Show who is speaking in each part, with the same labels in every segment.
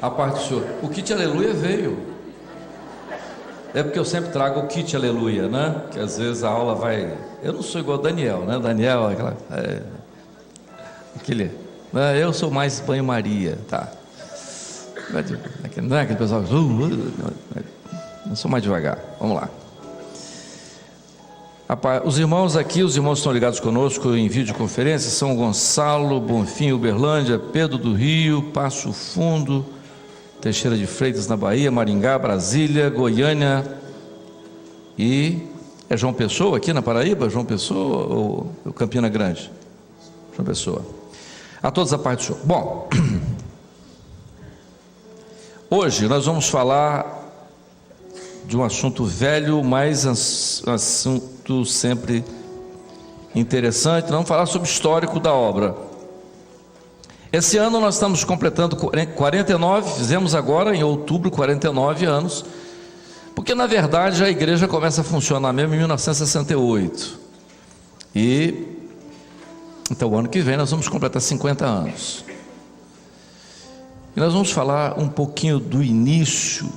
Speaker 1: A parte do senhor. O kit aleluia veio. É porque eu sempre trago o kit aleluia, né? Que às vezes a aula vai... Eu não sou igual o Daniel, né? Daniel, aquele... Né? Eu sou mais banho-maria, tá? Não é aquele pessoal... Eu sou mais devagar. Vamos lá. Os irmãos aqui, os irmãos que estão ligados conosco em videoconferência, São Gonçalo, Bonfim, Uberlândia, Pedro do Rio, Passo Fundo, Teixeira de Freitas na Bahia, Maringá, Brasília, Goiânia e... É João Pessoa aqui na Paraíba? João Pessoa ou Campina Grande? João Pessoa. A todos a parte do senhor. Bom, hoje nós vamos falar de um assunto velho, mas assunto sempre interessante. Vamos falar sobre o histórico da obra. Esse ano nós estamos completando 49, fizemos agora em outubro 49 anos, porque na verdade a igreja começa a funcionar mesmo em 1968. E então o ano que vem nós vamos completar 50 anos. E nós vamos falar um pouquinho do início,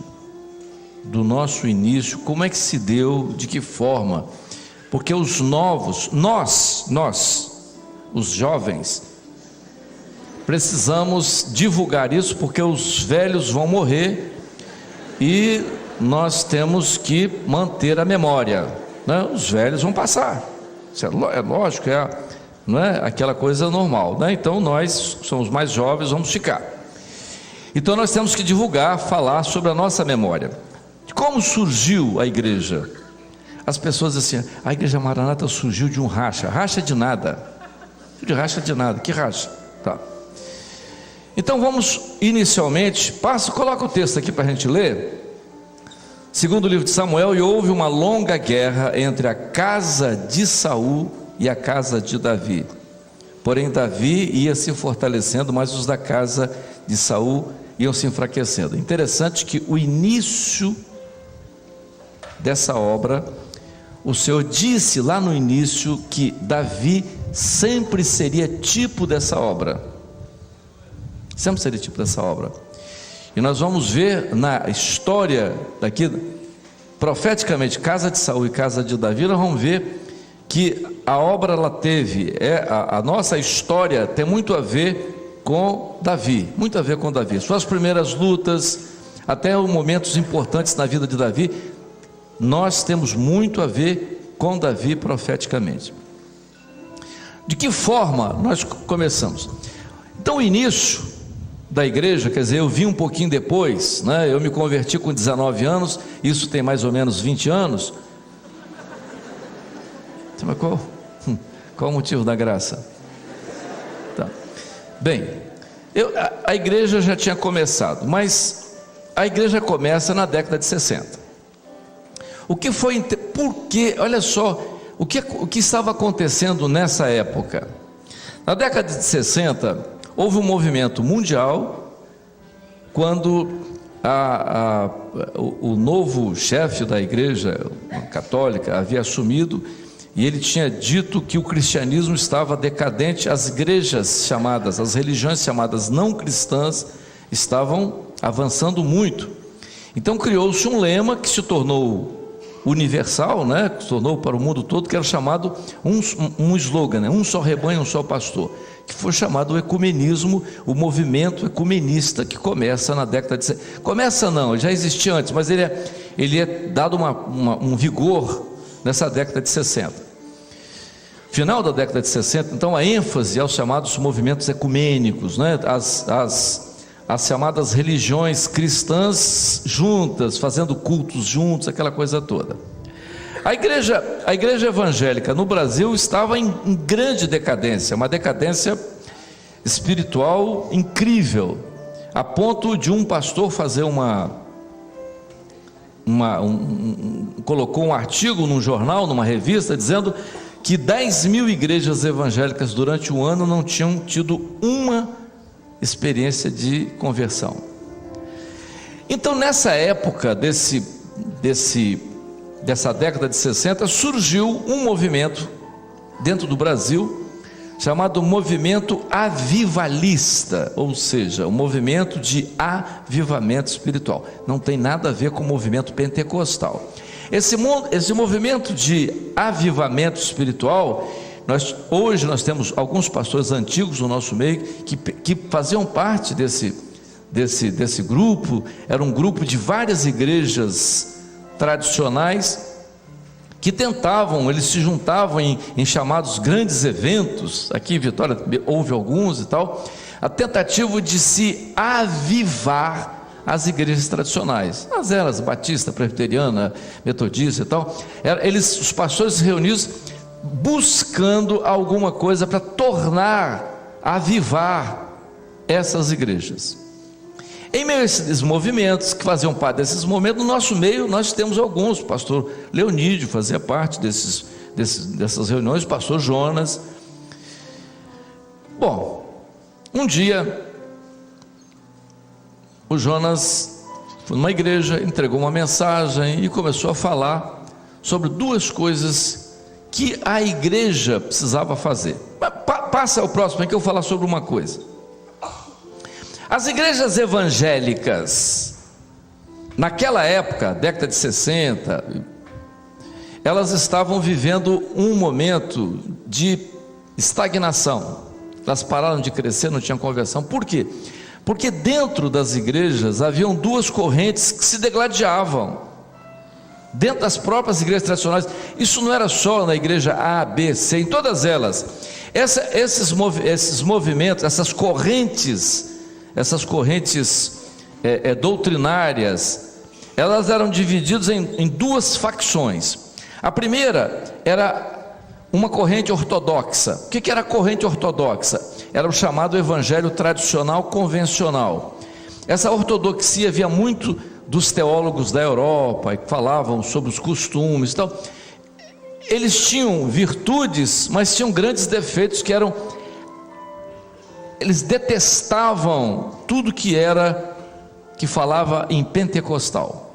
Speaker 1: do nosso início, como é que se deu, de que forma, porque os novos, nós, os jovens, precisamos divulgar isso, porque os velhos vão morrer e nós temos que manter a memória, né? Os velhos vão passar, isso é lógico, não é aquela coisa normal, né? Então nós somos mais jovens, vamos ficar. Então nós temos que divulgar, falar sobre a nossa memória. Como surgiu a igreja? As pessoas dizem assim, a igreja Maranata surgiu de um racha de nada, que racha? Tá. Então vamos inicialmente, coloca o texto aqui para a gente ler. Segundo o livro de Samuel, e houve uma longa guerra entre a casa de Saul e a casa de Davi. Porém Davi ia se fortalecendo, mas os da casa de Saul iam se enfraquecendo. Interessante que o início dessa obra, o Senhor disse lá no início que Davi sempre seria tipo dessa obra, e nós vamos ver na história daqui, profeticamente, casa de Saul e casa de Davi, nós vamos ver que a obra ela teve, a nossa história tem muito a ver com Davi, suas primeiras lutas, até momentos importantes na vida de Davi, nós temos muito a ver com Davi profeticamente. De que forma nós começamos? Então o início da igreja, quer dizer, eu vim um pouquinho depois, né? Eu me converti com 19 anos, isso tem mais ou menos 20 anos. Mas qual o motivo da graça? Tá. Bem, a igreja já tinha começado, mas a igreja começa na década de 60. Porque, olha só, o que estava acontecendo nessa época? Na década de 60, houve um movimento mundial, quando o novo chefe da igreja católica havia assumido, e ele tinha dito que o cristianismo estava decadente, as religiões chamadas não cristãs, estavam avançando muito. Então criou-se um lema que se tornou universal, né? Que se tornou para o mundo todo, que era chamado um slogan, né? Um só rebanho, um só pastor, que foi chamado o ecumenismo, o movimento ecumenista, que começa na década de 60. Começa não, já existia antes, mas ele é dado um vigor nessa década de 60. Final da década de 60, então a ênfase aos chamados movimentos ecumênicos, né? As chamadas religiões cristãs juntas, fazendo cultos juntos, aquela coisa toda. A igreja evangélica no Brasil estava em grande decadência, uma decadência espiritual incrível, a ponto de um pastor fazer colocou um artigo num jornal, numa revista, dizendo que 10 mil igrejas evangélicas durante um ano não tinham tido uma experiência de conversão. Então nessa época dessa década de 60 surgiu um movimento dentro do Brasil chamado movimento avivalista, ou seja, o movimento de avivamento espiritual. Não tem nada a ver com o movimento pentecostal. Esse movimento de avivamento espiritual, hoje nós temos alguns pastores antigos no nosso meio que faziam parte desse grupo. Era um grupo de várias igrejas tradicionais que tentavam, eles se juntavam em chamados grandes eventos. Aqui em Vitória houve alguns e tal, a tentativa de se avivar as igrejas tradicionais, as eras batista, presbiteriana, metodista e tal. Os pastores reunidos buscando alguma coisa para tornar, avivar essas igrejas. Em meio a esses movimentos, que faziam parte desses momentos, no nosso meio nós temos alguns. O pastor Leonídio fazia parte dessas reuniões, o pastor Jonas. Bom, um dia o Jonas foi numa igreja, entregou uma mensagem e começou a falar sobre duas coisas que a igreja precisava fazer. Passa ao próximo, que eu vou falar sobre uma coisa. As igrejas evangélicas, naquela época, década de 60, elas estavam vivendo um momento de estagnação. Elas pararam de crescer, não tinham conversão. Por quê? Porque dentro das igrejas haviam duas correntes que se degladiavam. Dentro das próprias igrejas tradicionais. Isso não era só na igreja A, B, C, em todas elas. Esses movimentos, essas correntes doutrinárias, elas eram divididas em duas facções. A primeira era uma corrente ortodoxa. O que era a corrente ortodoxa? Era o chamado evangelho tradicional convencional. Essa ortodoxia havia muito dos teólogos da Europa, que falavam sobre os costumes e tal. Eles tinham virtudes, mas tinham grandes defeitos, eles detestavam tudo que falava em pentecostal.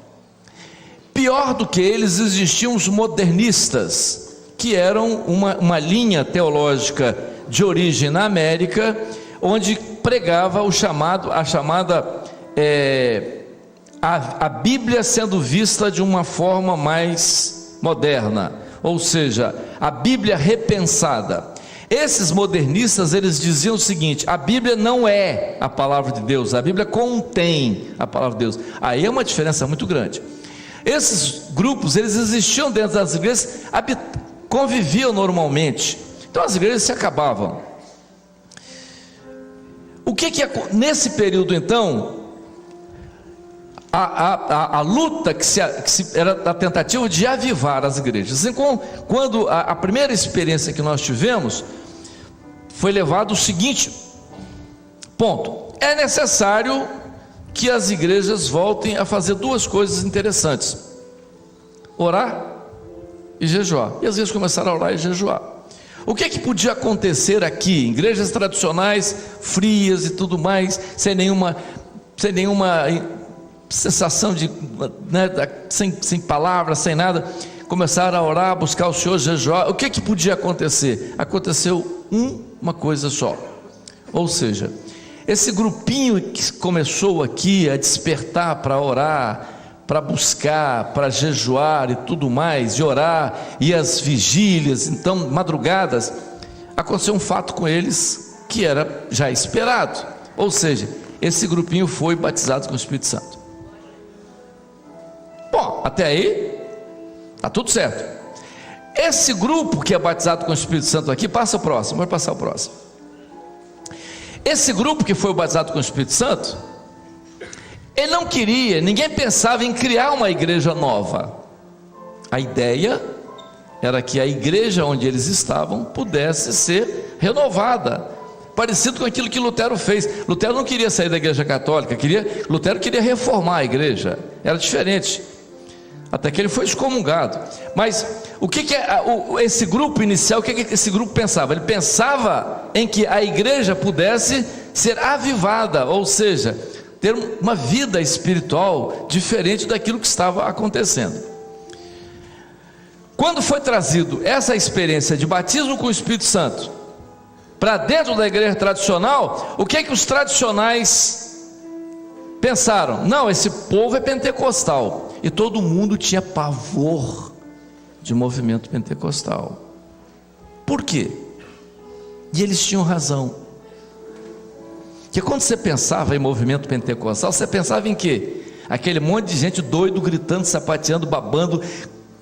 Speaker 1: Pior do que eles, existiam os modernistas, que eram uma linha teológica de origem na América, onde pregava a Bíblia sendo vista de uma forma mais moderna, ou seja, a Bíblia repensada. Esses modernistas, eles diziam o seguinte: a Bíblia não é a palavra de Deus, a Bíblia contém a palavra de Deus. Aí é uma diferença muito grande. Esses grupos, eles existiam dentro das igrejas, conviviam normalmente, então as igrejas se acabavam. Nesse período então, a luta era a tentativa de avivar as igrejas. Então, quando a primeira experiência que nós tivemos, foi levado o seguinte ponto: é necessário que as igrejas voltem a fazer duas coisas interessantes: orar e jejuar. E às vezes começaram a orar e jejuar. O que podia acontecer aqui? Igrejas tradicionais, frias e tudo mais, sem nenhuma sensação sem palavras, sem nada, começaram a orar, a buscar o Senhor, jejuar. O que podia acontecer? Aconteceu uma coisa só. Ou seja, esse grupinho que começou aqui a despertar para orar, para buscar, para jejuar e tudo mais, e orar, e as vigílias, então madrugadas, aconteceu um fato com eles que era já esperado. Ou seja, esse grupinho foi batizado com o Espírito Santo. Bom, até aí está tudo certo. Esse grupo que é batizado com o Espírito Santo aqui, passa o próximo, vai passar o próximo. Esse grupo que foi batizado com o Espírito Santo, ele não queria, ninguém pensava em criar uma igreja nova. A ideia era que a igreja onde eles estavam pudesse ser renovada, parecido com aquilo que Lutero fez. Lutero não queria sair da igreja católica, Lutero queria reformar a igreja, era diferente, até que ele foi excomungado. Mas o que esse grupo inicial, o que esse grupo pensava? Ele pensava em que a igreja pudesse ser avivada, ou seja, ter uma vida espiritual diferente daquilo que estava acontecendo. Quando foi trazido essa experiência de batismo com o Espírito Santo, para dentro da igreja tradicional, o que os tradicionais pensaram? Não, esse povo é pentecostal. E todo mundo tinha pavor de movimento pentecostal. Por quê? E eles tinham razão. Porque quando você pensava em movimento pentecostal, você pensava em quê? Aquele monte de gente doido, gritando, sapateando, babando,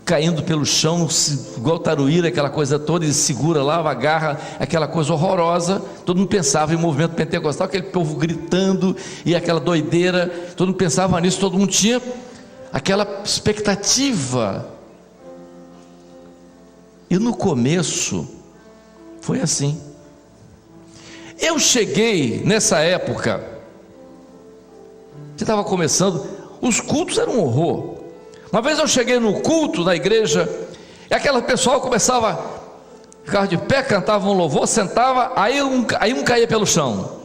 Speaker 1: caindo pelo chão, igual taruíra, aquela coisa toda, e segura lá, agarra, aquela coisa horrorosa. Todo mundo pensava em movimento pentecostal, aquele povo gritando, e aquela doideira, todo mundo pensava nisso, todo mundo tinha aquela expectativa. E no começo, foi assim. Eu cheguei nessa época, que estava começando, os cultos eram um horror. Uma vez eu cheguei no culto da igreja, e aquela pessoal começava, ficava de pé, cantava um louvor, sentava, aí um caía pelo chão,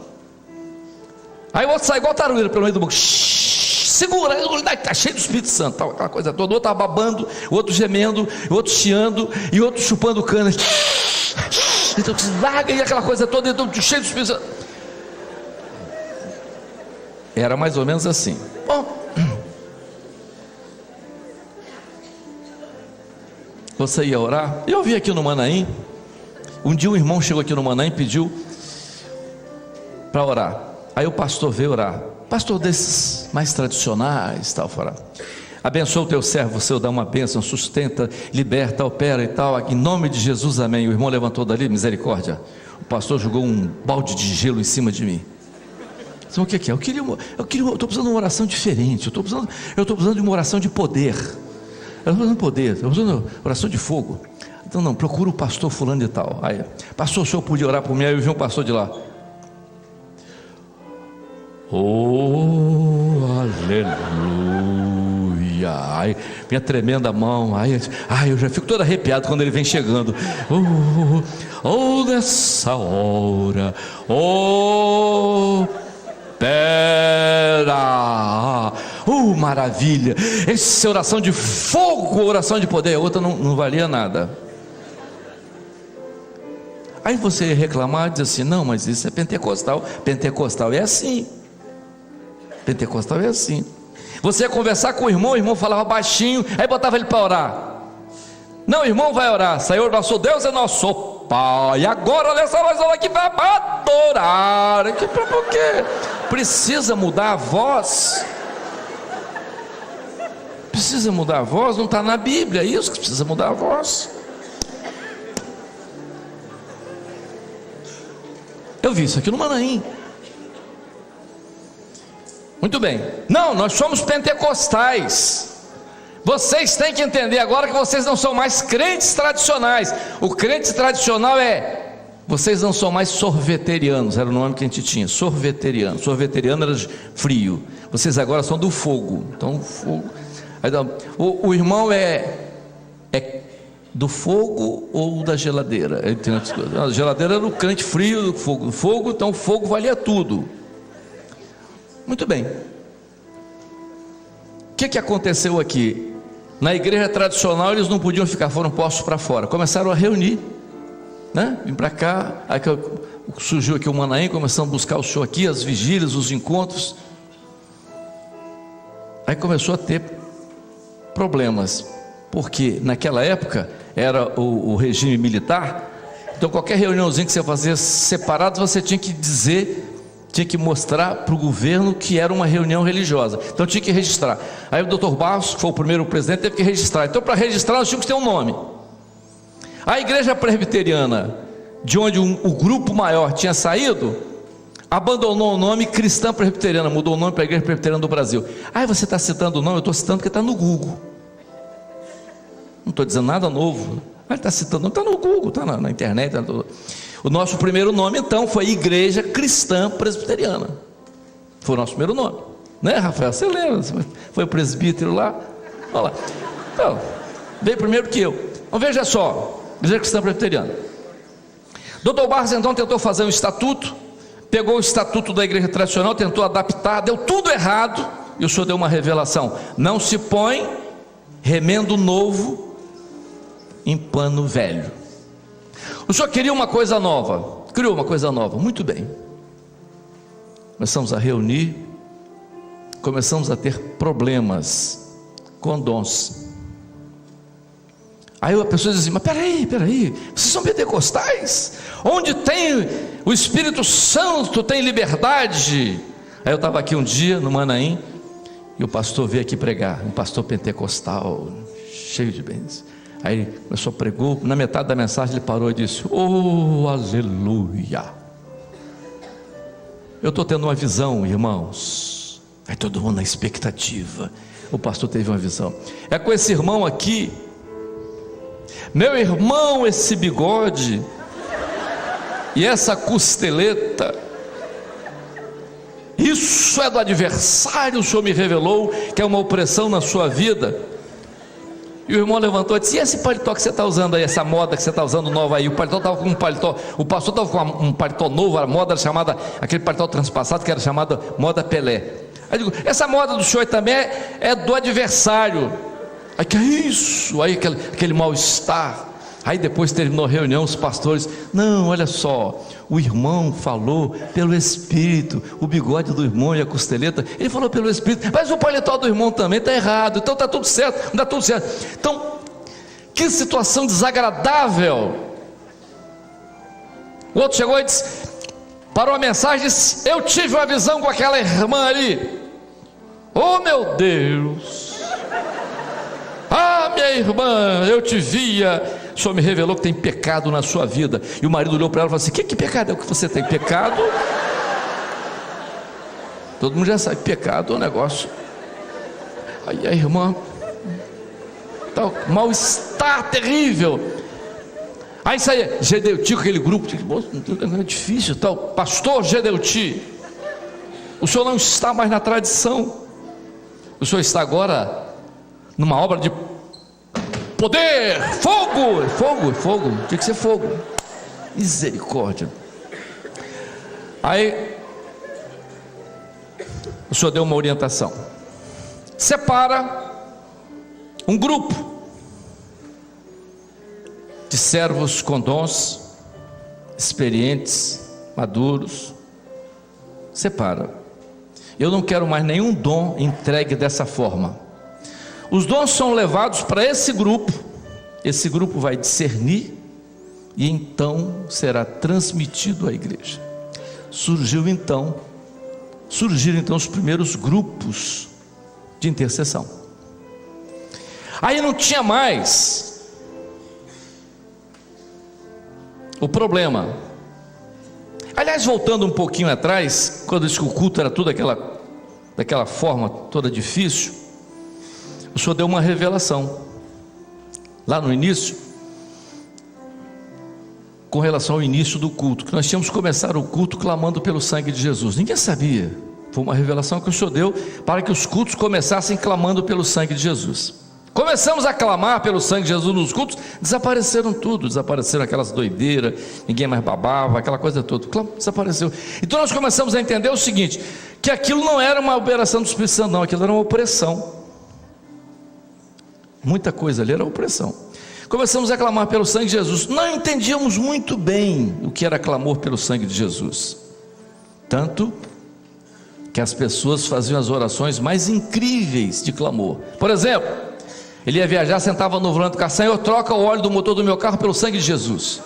Speaker 1: aí o outro saia igual taruíra pelo meio do banco, segura, está cheio do Espírito Santo, aquela coisa toda. O outro estava babando, o outro gemendo, o outro chiando, e o outro chupando cana, então larga, e aquela coisa toda, então, cheio do Espírito Santo. Era mais ou menos assim. Bom, você ia orar? Eu vi aqui no Manaim, um dia um irmão chegou aqui no Manaim e pediu para orar. Aí o pastor veio orar, pastor desses mais tradicionais, tal, fora. Abençoa o teu servo, você o dá uma bênção, sustenta, liberta, opera e tal, em nome de Jesus, amém. O irmão levantou dali, misericórdia. O pastor jogou um balde de gelo em cima de mim. Então, o que é? Eu estou precisando de uma oração diferente, eu estou precisando de uma oração de poder. Eu estou precisando de poder, estou precisando de oração de fogo. Então não, procura o pastor fulano de tal. Aí, pastor, o senhor podia orar por mim? Aí eu vi um pastor de lá. Oh, aleluia. Ai, minha tremenda mão. Ai, eu já fico todo arrepiado quando ele vem chegando. Nessa hora. Maravilha. Essa oração de fogo, oração de poder. A outra não valia nada. Aí você ia reclamar e dizer assim: não, mas isso é pentecostal. Pentecostal é assim. Pentecostal é assim. Você ia conversar com o irmão falava baixinho, aí botava ele para orar. Não, o irmão vai orar. Senhor, nosso Deus é nosso Pai. Agora nessa voz aqui vai adorar. Por quê? Precisa mudar a voz. Precisa mudar a voz, não está na Bíblia, é isso que precisa mudar a voz. Eu vi isso aqui no Manaim. Muito bem. Não, nós somos pentecostais. Vocês têm que entender agora que vocês não são mais crentes tradicionais. O crente tradicional vocês não são mais sorveterianos, era o nome que a gente tinha, sorveteriano. Sorveteriano era frio. Vocês agora são do fogo. Então, fogo. O irmão é do fogo ou da geladeira? A geladeira era o crente frio, do fogo, então o fogo valia tudo. Muito bem. O que aconteceu aqui? Na igreja tradicional eles não podiam ficar, foram postos para fora. Começaram a reunir, né? Vim para cá, aí surgiu aqui o Manaim, começamos a buscar o senhor aqui, as vigílias, os encontros. Aí começou a ter problemas, porque naquela época era o regime militar. Então qualquer reuniãozinha que você fazia separado, você tinha que dizer, tinha que mostrar para o governo que era uma reunião religiosa. Então tinha que registrar. Aí o Dr. Barros, que foi o primeiro presidente, teve que registrar. Então para registrar nós tínhamos que ter um nome. A igreja presbiteriana, de onde o grupo maior tinha saído, abandonou o nome Cristã Presbiteriana, mudou o nome para a Igreja Presbiteriana do Brasil. Aí você está citando o nome, eu estou citando porque está no Google. Não estou dizendo nada novo. Ele está citando, está no Google, está na internet. O nosso primeiro nome então foi Igreja Cristã Presbiteriana. Foi o nosso primeiro nome, né, Rafael? Você lembra? Foi o presbítero lá. Olha lá. Então, veio primeiro que eu. Então veja só, Igreja Cristã Presbiteriana. Dr. Barros então tentou fazer um estatuto, pegou o estatuto da igreja tradicional, tentou adaptar, deu tudo errado, e o senhor deu uma revelação: não se põe remendo novo em pano velho. O senhor queria uma coisa nova, criou uma coisa nova. Muito bem. Começamos a reunir, começamos a ter problemas com dons. Aí a pessoa diz assim: mas peraí, vocês são pentecostais? Onde tem o Espírito Santo, tem liberdade. Aí eu estava aqui um dia no Manaim, e o pastor veio aqui pregar, um pastor pentecostal, cheio de bênçãos. Aí ele começou, pregou, na metade da mensagem ele parou e disse: oh, aleluia. Eu estou tendo uma visão, irmãos. Aí todo mundo na expectativa. O pastor teve uma visão. É com esse irmão aqui. Meu irmão, esse bigode e essa costeleta, isso é do adversário. O Senhor me revelou que é uma opressão na sua vida. E o irmão levantou e disse: e esse paletó que você está usando aí, essa moda que você está usando nova aí? O paletó estava com um paletó, o pastor estava com um paletó novo, a moda era chamada, aquele paletó transpassado que era chamada moda Pelé. Aí eu digo: essa moda do senhor também é do adversário. Aí que é isso? Aí aquele mal-estar. Aí depois terminou a reunião, os pastores: não, olha só, o irmão falou pelo Espírito, o bigode do irmão e a costeleta, ele falou pelo Espírito, mas o paletó do irmão também está errado, então está tudo certo, não está tudo certo. Então, que situação desagradável. O outro chegou e disse, parou a mensagem e disse: eu tive uma visão com aquela irmã ali. Oh meu Deus, ah minha irmã, eu te via, o Senhor me revelou que tem pecado na sua vida. E o marido olhou para ela e falou assim: que pecado é o que você tem? Pecado? Todo mundo já sabe, pecado é um negócio. Aí a irmã, tal, mal-estar terrível. Aí saía Gedeuti com aquele grupo, é difícil, tal, pastor Gedeuti, o senhor não está mais na tradição, o senhor está agora numa obra de poder, fogo, tinha que ser fogo, misericórdia. Aí o senhor deu uma orientação: separa um grupo de servos com dons, experientes, maduros, separa. Eu não quero mais nenhum dom entregue dessa forma. Os dons são levados para esse grupo vai discernir e então será transmitido à igreja. Surgiram então os primeiros grupos de intercessão. Aí não tinha mais o problema. Aliás, voltando um pouquinho atrás, quando disse que o culto era tudo daquela forma toda difícil, o Senhor deu uma revelação lá no início, com relação ao início do culto, que nós tínhamos que começar o culto clamando pelo sangue de Jesus. Ninguém sabia, foi uma revelação que o Senhor deu para que os cultos começassem clamando pelo sangue de Jesus. Começamos a clamar pelo sangue de Jesus nos cultos, desapareceram aquelas doideiras, ninguém mais babava, aquela coisa toda, desapareceu. Então nós começamos a entender o seguinte, que aquilo não era uma operação do Espírito Santo, não, aquilo era uma opressão. Muita coisa ali era opressão. Começamos a clamar pelo sangue de Jesus. Não entendíamos muito bem o que era clamor pelo sangue de Jesus, tanto que as pessoas faziam as orações mais incríveis de clamor. Por exemplo, ele ia viajar, sentava no volante do carro: Senhor, troca o óleo do motor do meu carro pelo sangue de Jesus.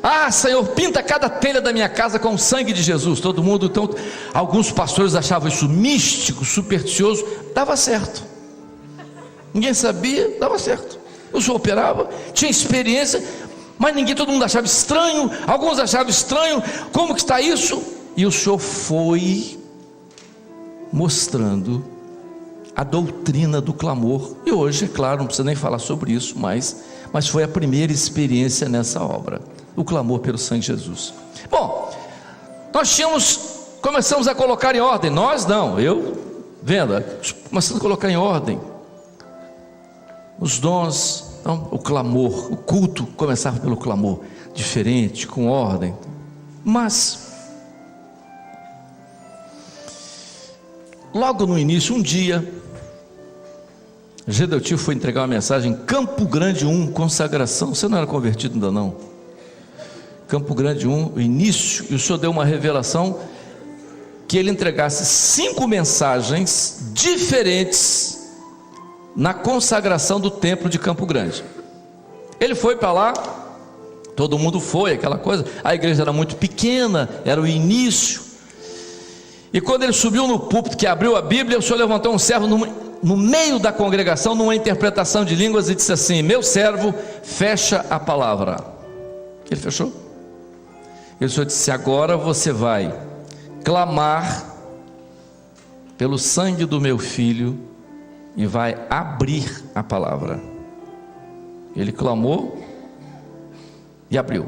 Speaker 1: Ah, Senhor, pinta cada telha da minha casa com o sangue de Jesus. Todo mundo, então, alguns pastores achavam isso místico, supersticioso. Dava certo, ninguém sabia, dava certo. O senhor operava, tinha experiência, mas todo mundo achava estranho. Alguns achavam estranho, como que está isso? E o senhor foi mostrando a doutrina do clamor. E hoje, é claro, não precisa nem falar sobre isso, mas foi a primeira experiência nessa obra, o clamor pelo sangue de Jesus. Bom, começamos a colocar em ordem, nós não, começamos a colocar em ordem os dons, então, o clamor, o culto começava pelo clamor, diferente, com ordem. Mas logo no início, um dia, Gedeutil foi entregar uma mensagem em Campo Grande 1, consagração. Você não era convertido ainda não? Campo Grande 1, o início, e o Senhor deu uma revelação que ele entregasse 5 mensagens diferentes na consagração do templo de Campo Grande. Ele foi para lá, todo mundo foi, aquela coisa, a igreja era muito pequena, era o início, e quando ele subiu no púlpito, que abriu a Bíblia, o Senhor levantou um servo no meio da congregação, numa interpretação de línguas, e disse assim: meu servo, fecha a palavra. Ele fechou. E o Senhor disse: agora você vai clamar pelo sangue do meu filho e vai abrir a palavra. Ele clamou e abriu.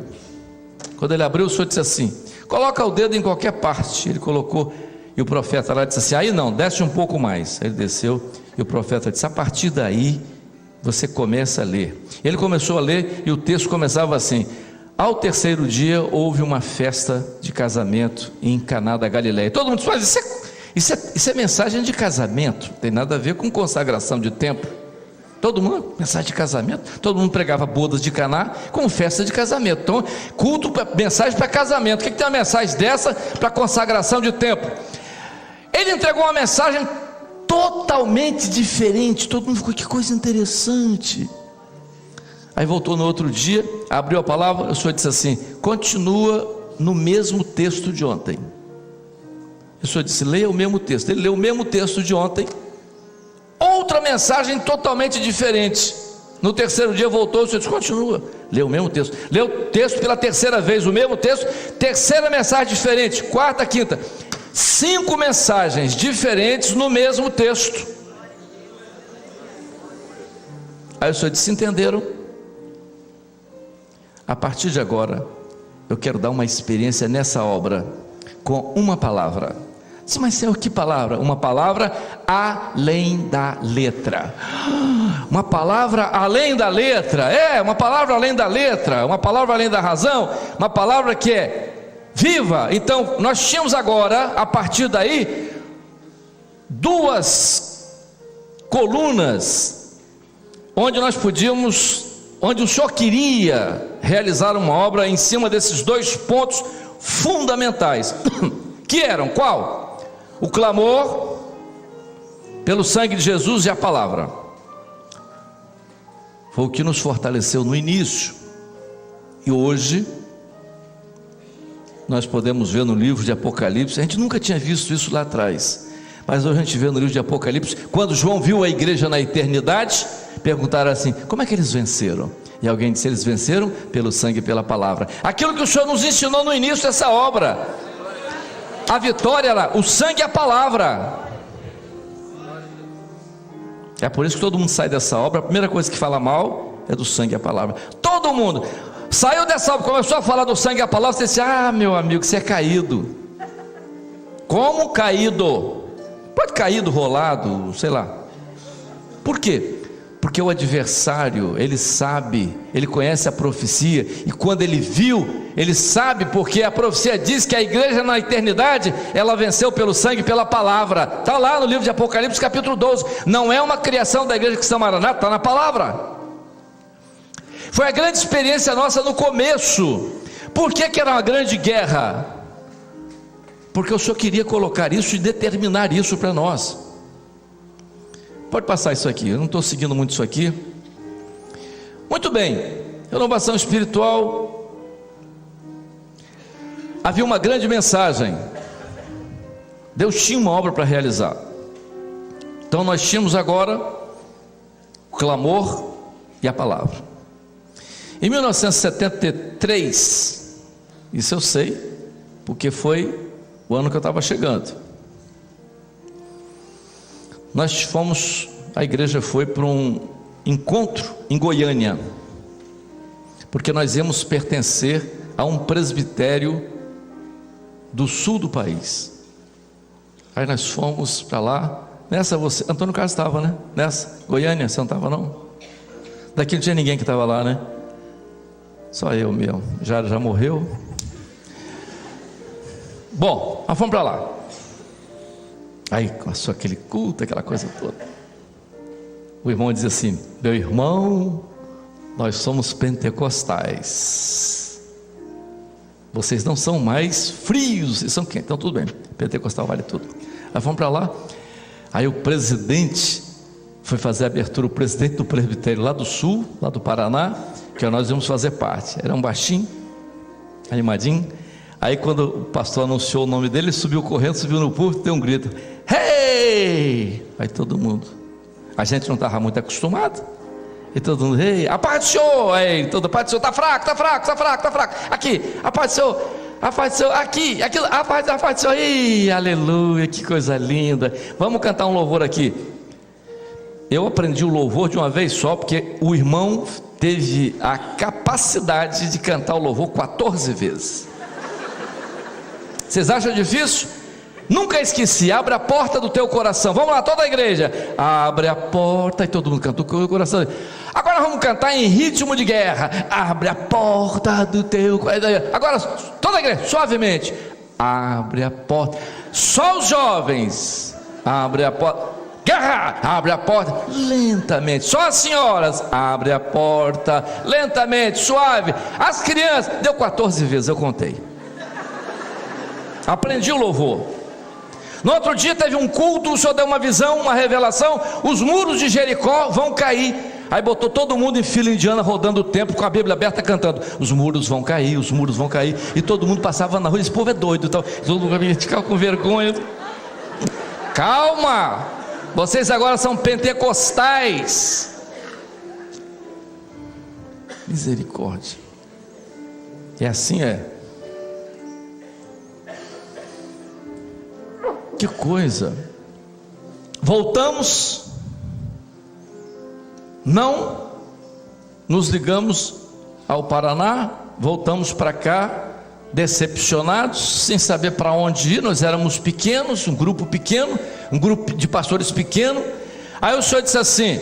Speaker 1: Quando ele abriu, o Senhor disse assim: coloca o dedo em qualquer parte. Ele colocou, e o profeta lá disse assim: aí não, desce um pouco mais. Ele desceu, e o profeta disse: a partir daí você começa a ler. Ele começou a ler, e o texto começava assim: ao terceiro dia houve uma festa de casamento em Caná da Galileia. Todo mundo faz isso é mensagem de casamento, não tem nada a ver com consagração de templo. Todo mundo, mensagem de casamento, todo mundo pregava bodas de Caná como festa de casamento. Então, culto, mensagem para casamento. O que tem uma mensagem dessa para consagração de templo? Ele entregou uma mensagem totalmente diferente. Todo mundo ficou: que coisa interessante. Aí voltou no outro dia, abriu a palavra, o Senhor disse assim: continua no mesmo texto de ontem. O Senhor disse: leia o mesmo texto. Ele leu o mesmo texto de ontem, outra mensagem totalmente diferente. No terceiro dia voltou, o Senhor disse: continua, leu o mesmo texto. Leu o texto pela terceira vez, o mesmo texto, terceira mensagem diferente, quarta, quinta, 5 mensagens diferentes no mesmo texto. Aí o Senhor disse: entenderam? A partir de agora, eu quero dar uma experiência nessa obra com uma palavra. Mas Senhor, que palavra? Uma palavra além da letra. Uma palavra além da letra. Uma palavra além da letra. Uma palavra além da razão. Uma palavra que é viva. Então nós tínhamos agora, a partir daí, 2 colunas onde nós podíamos, onde o Senhor queria realizar uma obra em cima desses 2 pontos fundamentais, que eram qual? O clamor pelo sangue de Jesus e a palavra. Foi o que nos fortaleceu no início, e hoje nós podemos ver no livro de Apocalipse. A gente nunca tinha visto isso lá atrás, mas hoje a gente vê no livro de Apocalipse, quando João viu a igreja na eternidade, perguntaram assim: como é que eles venceram? E alguém disse: eles venceram pelo sangue e pela palavra. Aquilo que o Senhor nos ensinou no início dessa obra, a vitória era o sangue e a palavra. É por isso que todo mundo sai dessa obra, a primeira coisa que fala mal é do sangue e a palavra. Todo mundo saiu dessa obra, começou a falar do sangue e a palavra, você disse: ah, meu amigo, você é caído. Como caído? Pode caído, rolado, sei lá. Por quê? Porque o adversário, ele sabe, ele conhece a profecia, e quando ele viu, ele sabe, porque a profecia diz que a igreja na eternidade, ela venceu pelo sangue e pela palavra. Está lá no livro de Apocalipse capítulo 12, não é uma criação da igreja cristã Maranata, está na palavra. Foi a grande experiência nossa no começo. Por que era uma grande guerra? Porque o Senhor queria colocar isso e determinar isso para nós. Pode passar isso aqui, eu não estou seguindo muito isso aqui. Muito bem, renovação espiritual. Havia uma grande mensagem. Deus tinha uma obra para realizar. Então nós tínhamos agora o clamor e a palavra. Em 1973, isso eu sei, porque foi o ano que eu estava chegando. Nós fomos, a igreja foi para um encontro em Goiânia, porque nós íamos pertencer a um presbitério do sul do país. Aí nós fomos para lá. Nessa você, Antônio Carlos estava, né? Nessa, Goiânia, você não estava não? Daqui não tinha ninguém que estava lá, né? Só eu mesmo, já morreu. Bom, nós fomos para lá. Aí começou aquele culto, aquela coisa toda. o irmão dizia assim: meu irmão, nós somos pentecostais, vocês não são mais frios, vocês são quentes. Então tudo bem, pentecostal vale tudo. Aí fomos para lá, aí o presidente foi fazer a abertura, o presidente do presbitério lá do sul, lá do Paraná, que nós íamos fazer parte. Era um baixinho, animadinho. Aí quando o pastor anunciou o nome dele, ele subiu correndo, subiu no púlpito, deu um grito: hey! Aí todo mundo, a gente não estava muito acostumado, e todo mundo: hey, a paz do Senhor! Aí todo: a paz do Senhor, está fraco, está fraco, está fraco, está fraco, aqui, a paz do Senhor, a paz do Senhor, aqui, aquilo, a paz do Senhor. Ih, aleluia, que coisa linda. Vamos cantar um louvor aqui. Eu aprendi o louvor de uma vez só, porque o irmão teve a capacidade de cantar o louvor 14 vezes. Vocês acham difícil? Nunca esqueci. Abre a porta do teu coração. Vamos lá, toda a igreja. Abre a porta. E todo mundo cantou com o coração. Agora vamos cantar em ritmo de guerra. Abre a porta do teu coração. Agora toda a igreja, suavemente. Abre a porta. Só os jovens. Abre a porta. Guerra! Abre a porta lentamente. Só as senhoras. Abre a porta lentamente, suave. As crianças. Deu 14 vezes, eu contei. Aprendi o louvor. No outro dia teve um culto, o Senhor deu uma visão, uma revelação: os muros de Jericó vão cair. Aí botou todo mundo em fila indiana, rodando o templo com a Bíblia aberta, cantando: os muros vão cair, os muros vão cair. E todo mundo passava na rua: esse povo é doido, então, todo mundo ficava com vergonha. Calma, vocês agora são pentecostais. Misericórdia. E assim é. Que coisa. Voltamos, não nos ligamos ao Paraná, voltamos para cá decepcionados, sem saber para onde ir. Nós éramos pequenos, um grupo pequeno, um grupo de pastores pequeno. Aí o Senhor disse assim: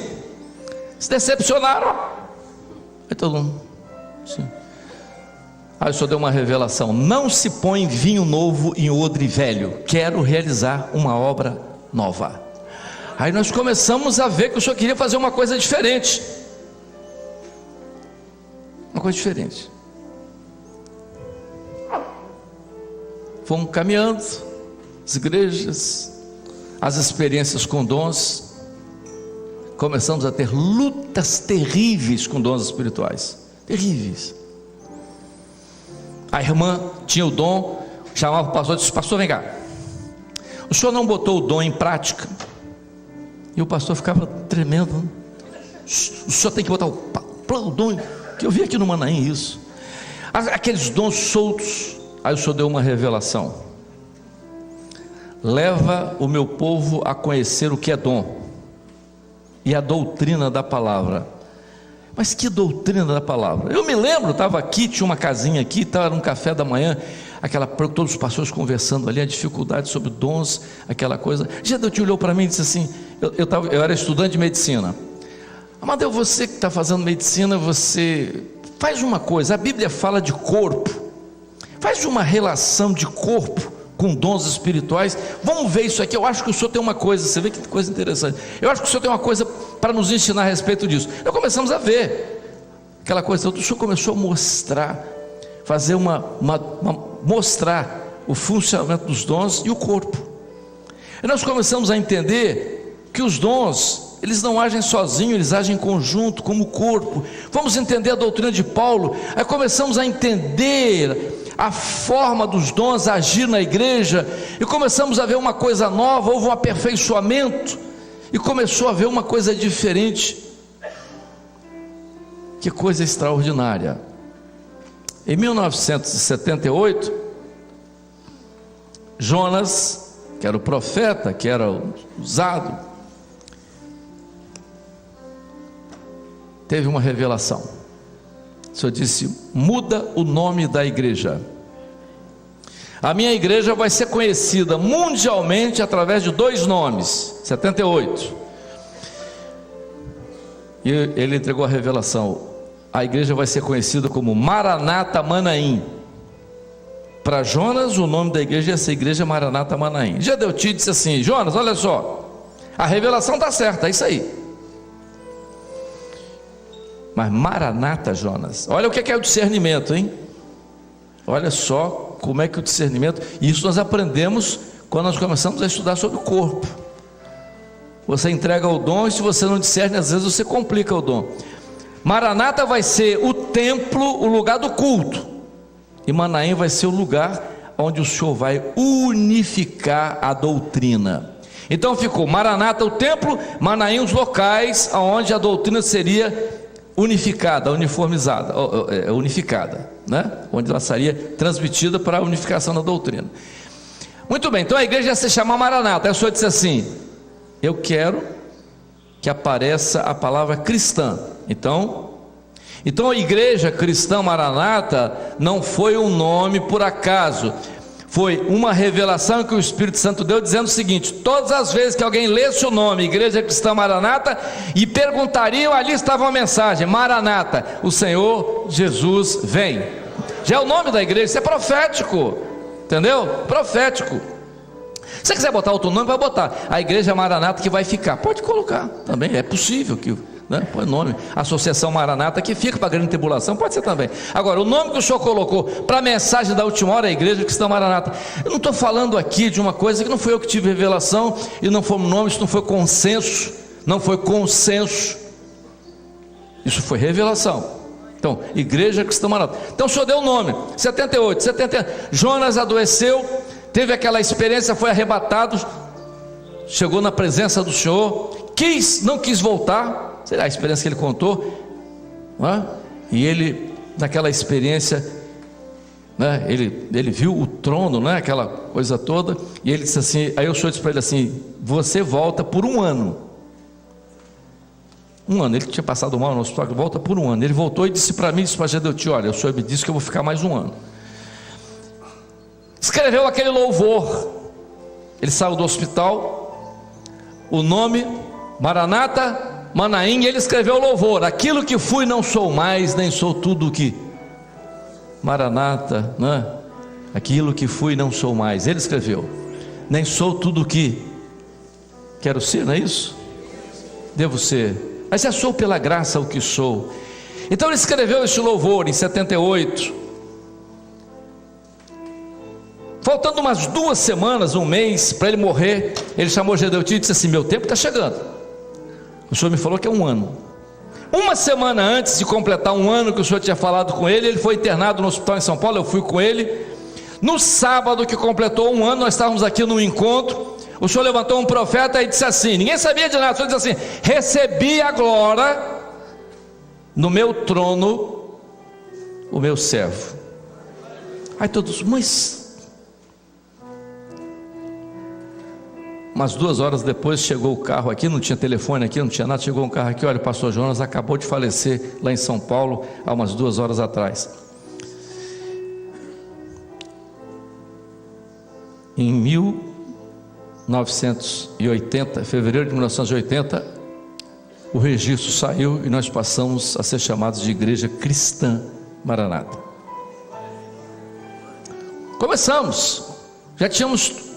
Speaker 1: se decepcionaram. Aí todo mundo, sim. Aí o Senhor deu uma revelação: não se põe vinho novo em odre velho, quero realizar uma obra nova. Aí nós começamos a ver que o Senhor queria fazer uma coisa diferente. Uma coisa diferente. Fomos caminhando, as igrejas, as experiências com dons. Começamos a ter lutas terríveis com dons espirituais. Terríveis. A irmã tinha o dom, chamava o pastor e disse: pastor, vem cá, o senhor não botou o dom em prática? E o pastor ficava tremendo. O senhor tem que botar o dom, que eu vi aqui no Manaim isso, aqueles dons soltos. Aí o senhor deu uma revelação: leva o meu povo a conhecer o que é dom e a doutrina da palavra. Mas que doutrina da palavra? Eu me lembro, estava aqui, tinha uma casinha aqui, estava num café da manhã, todos os pastores conversando ali, a dificuldade sobre dons, aquela coisa. Deus olhou para mim e disse assim: eu era estudante de medicina. Amadeu, você que está fazendo medicina, você faz uma coisa, a Bíblia fala de corpo, faz uma relação de corpo com dons espirituais. Vamos ver isso aqui. Eu acho que o senhor tem uma coisa. Você vê que coisa interessante. Eu acho que o senhor tem uma coisa para nos ensinar a respeito disso. Nós começamos a ver aquela coisa. O senhor começou a mostrar, fazer mostrar o funcionamento dos dons e o corpo. E nós começamos a entender que os dons, eles não agem sozinhos, eles agem em conjunto, como o corpo. Vamos entender a doutrina de Paulo. Aí começamos a entender a forma dos dons agir na igreja, e começamos a ver uma coisa nova. Houve um aperfeiçoamento, e começou a ver uma coisa diferente. Que coisa extraordinária. Em 1978, Jonas, que era o profeta, que era usado, teve uma revelação. O Senhor disse: muda o nome da igreja. A minha igreja vai ser conhecida mundialmente através de 2 nomes. 78. E ele entregou a revelação: a igreja vai ser conhecida como Maranata Manaim. Para Jonas, o nome da igreja ia ser Igreja Maranata Manaim. Gedeuti disse assim: Jonas, olha só, a revelação está certa, é isso aí. Mas Maranata, Jonas, olha o que é o discernimento, hein? Olha só como é que o discernimento, isso nós aprendemos quando nós começamos a estudar sobre o corpo. Você entrega o dom e se você não discerne, às vezes você complica o dom. Maranata vai ser o templo, o lugar do culto, e Manaim vai ser o lugar onde o Senhor vai unificar a doutrina. Então ficou Maranata o templo, Manaim os locais onde a doutrina seria unificada, uniformizada, unificada, né? Onde ela seria transmitida para a unificação da doutrina. Muito bem, então a igreja ia se chamar Maranata. Aí o Senhor disse assim: eu quero que apareça a palavra cristã. Então a igreja cristã Maranata não foi um nome por acaso, foi uma revelação que o Espírito Santo deu, dizendo o seguinte: todas as vezes que alguém lesse o nome Igreja Cristã Maranata e perguntariam, ali estava uma mensagem: Maranata, o Senhor Jesus vem. Já é o nome da igreja, isso é profético, entendeu? Profético. Se você quiser botar outro nome, vai botar a Igreja Maranata que vai ficar, pode colocar também, é possível que, né? Põe nome, Associação Maranata que fica para a grande tribulação, pode ser também. Agora, o nome que o Senhor colocou para a mensagem da última hora é a Igreja Cristã Maranata. Eu não estou falando aqui de uma coisa que não foi eu que tive revelação, e não foi um nome, isso não foi consenso, não foi consenso, isso foi revelação. Então, Igreja Cristã Maranata. Então o Senhor deu o nome, 78, Jonas adoeceu, teve aquela experiência, foi arrebatado, chegou na presença do Senhor, não quis voltar, sei lá a experiência que ele contou, né? E ele, naquela experiência, né, ele viu o trono, né, aquela coisa toda, e ele disse assim, aí o Senhor disse para ele assim: você volta por um ano. Um ano, ele tinha passado mal no hospital, volta por um ano. Ele voltou e disse para mim, disse para Gedeuti: olha, o Senhor me disse que eu vou ficar mais um ano. Escreveu aquele louvor. Ele saiu do hospital, o nome Maranata, Manaim, e ele escreveu o louvor: aquilo que fui não sou mais, nem sou tudo o que. Maranata, né? Aquilo que fui não sou mais. Ele escreveu: nem sou tudo o que quero ser, não é isso? Devo ser, mas já sou pela graça o que sou. Então ele escreveu esse louvor em 78. Faltando umas 2 semanas, um mês para ele morrer, ele chamou Gedeuti e disse assim: meu tempo está chegando. O Senhor me falou que é um ano. Uma semana antes de completar um ano que o Senhor tinha falado com ele, ele foi internado no hospital em São Paulo. Eu fui com ele. No sábado que completou um ano, nós estávamos aqui num encontro. O Senhor levantou um profeta e disse assim, ninguém sabia de nada, o Senhor disse assim: recebi agora no meu trono o meu servo. Aí todos, mas umas 2 horas depois chegou o carro aqui, não tinha telefone aqui, não tinha nada, chegou um carro aqui: olha, o pastor Jonas acabou de falecer lá em São Paulo há umas 2 horas atrás. Em 1980, fevereiro de 1980, o registro saiu e nós passamos a ser chamados de Igreja Cristã Maranata. Começamos, já tínhamos.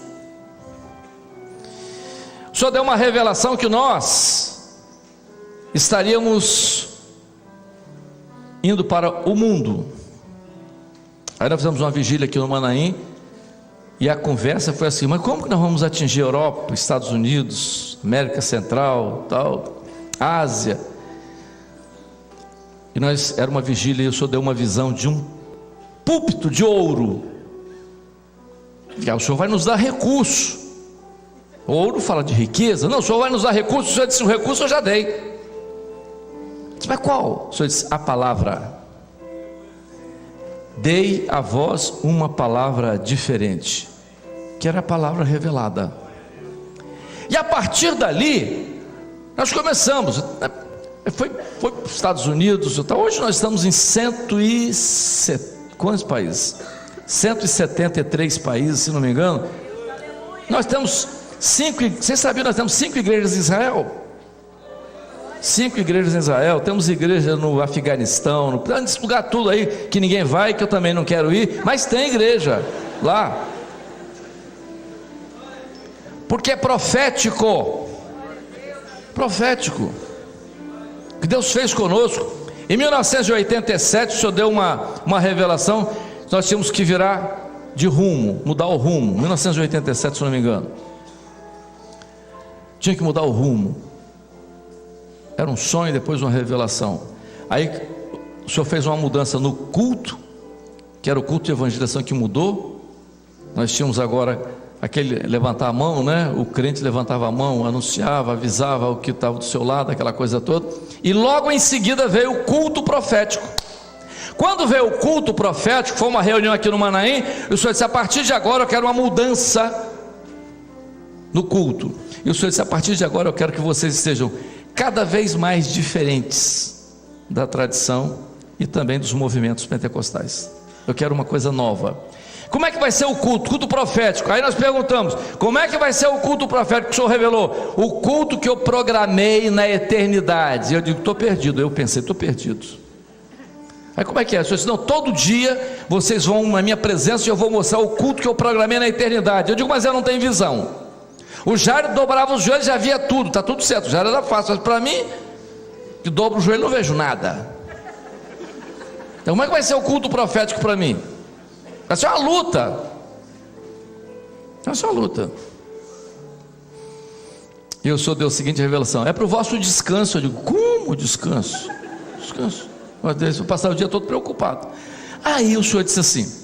Speaker 1: O Senhor deu uma revelação que nós estaríamos indo para o mundo. Aí nós fizemos uma vigília aqui no Manaim, e a conversa foi assim: mas como que nós vamos atingir a Europa, Estados Unidos, América Central, tal, Ásia? E era uma vigília e o Senhor deu uma visão de um púlpito de ouro. E aí o Senhor vai nos dar recurso. Ouro fala de riqueza. Não, o Senhor vai nos dar recurso. O Senhor disse: o recurso eu já dei. Disse, mas qual? O Senhor disse: a palavra. Dei a vós uma palavra diferente, que era a palavra revelada. E a partir dali nós começamos. Foi para os Estados Unidos. Hoje nós estamos em 170, quantos países? 173 países, se não me engano. Nós temos 5, vocês sabiam, nós temos 5 igrejas em Israel. 5 igrejas em Israel, temos igreja no Afeganistão, nesse lugar tudo aí que ninguém vai, que eu também não quero ir, mas tem igreja lá, porque é profético, que Deus fez conosco. Em 1987, o Senhor deu uma revelação, nós tínhamos que virar de rumo, mudar o rumo. 1987, se não me engano, tinha que mudar o rumo. Era um sonho, depois uma revelação. Aí o Senhor fez uma mudança no culto, que era o culto de evangelização que mudou. Nós tínhamos agora aquele levantar a mão, né? O crente levantava a mão, anunciava, avisava o que estava do seu lado, aquela coisa toda. E logo em seguida veio o culto profético. Quando veio o culto profético, foi uma reunião aqui no Manaim, e o Senhor disse: a partir de agora eu quero uma mudança no culto. E o Senhor disse: a partir de agora eu quero que vocês estejam cada vez mais diferentes da tradição e também dos movimentos pentecostais. Eu quero uma coisa nova. Como é que vai ser o culto? Culto profético. Aí nós perguntamos: como é que vai ser o culto profético que o Senhor revelou? O culto que eu programei na eternidade. Eu digo: estou perdido. Eu pensei: estou perdido. Aí como é que é? O Senhor disse: não, todo dia vocês vão na minha presença e eu vou mostrar o culto que eu programei na eternidade. Eu digo: mas eu não tenho visão. O Jairo dobrava os joelhos e já via tudo, está tudo certo. O Jairo era fácil, mas para mim, que dobro o joelho, não vejo nada. Então como é que vai ser o culto profético para mim? Vai ser uma luta. Vai ser uma luta. E o Senhor deu a seguinte revelação: é para o vosso descanso. Eu digo: como descanso? Descanso. Eu vou passar o dia todo preocupado. Aí o Senhor disse assim: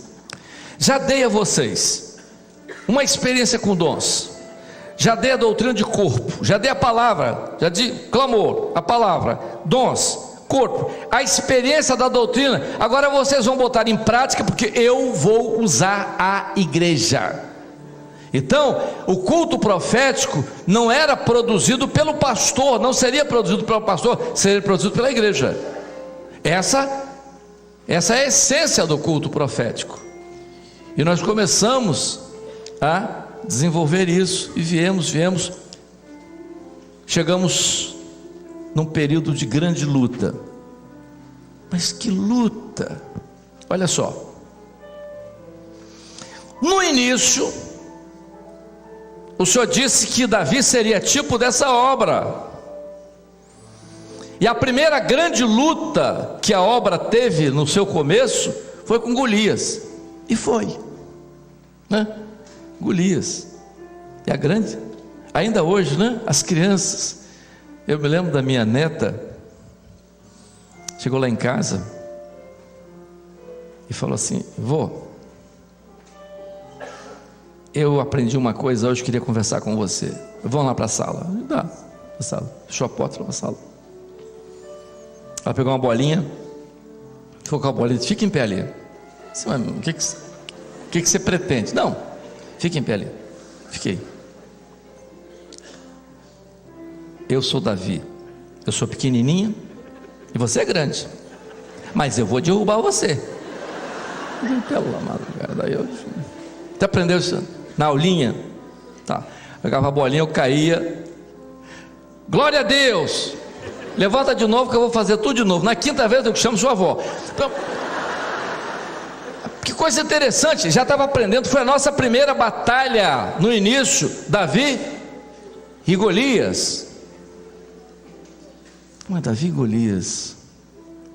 Speaker 1: já dei a vocês uma experiência com dons, já dei a doutrina de corpo, já dei a palavra, já dei clamor, a palavra, dons, corpo, a experiência da doutrina. Agora vocês vão botar em prática, porque eu vou usar a igreja. Então, o culto profético não era produzido pelo pastor, não seria produzido pelo pastor, seria produzido pela igreja. Essa é a essência do culto profético. E nós começamos a desenvolver isso, e viemos, chegamos num período de grande luta. Mas que luta! Olha só, no início o Senhor disse que Davi seria tipo dessa obra, e a primeira grande luta que a obra teve no seu começo foi com Golias, e foi, né? Golias, e a grande, ainda hoje, né? As crianças, eu me lembro da minha neta, chegou lá em casa e falou assim: vô, eu aprendi uma coisa hoje, queria conversar com você. Vamos lá para a sala. Dá, para a sala, fechou a porta, foi para a sala. Ela pegou uma bolinha, ficou com a bolinha, disse: fica em pé ali. Disse: o que você pretende? Não, fica em pé ali. Fiquei. Eu sou Davi, eu sou pequenininho e você é grande, mas eu vou derrubar você. Pela madrugada, daí eu até aprendeu isso na aulinha, tá? Pegava a bolinha, eu caía. Glória a Deus! Levanta de novo que eu vou fazer tudo de novo. Na quinta vez eu chamo sua avó. Então, que coisa interessante, já estava aprendendo. Foi a nossa primeira batalha no início, Davi e Golias. Mas Davi e Golias,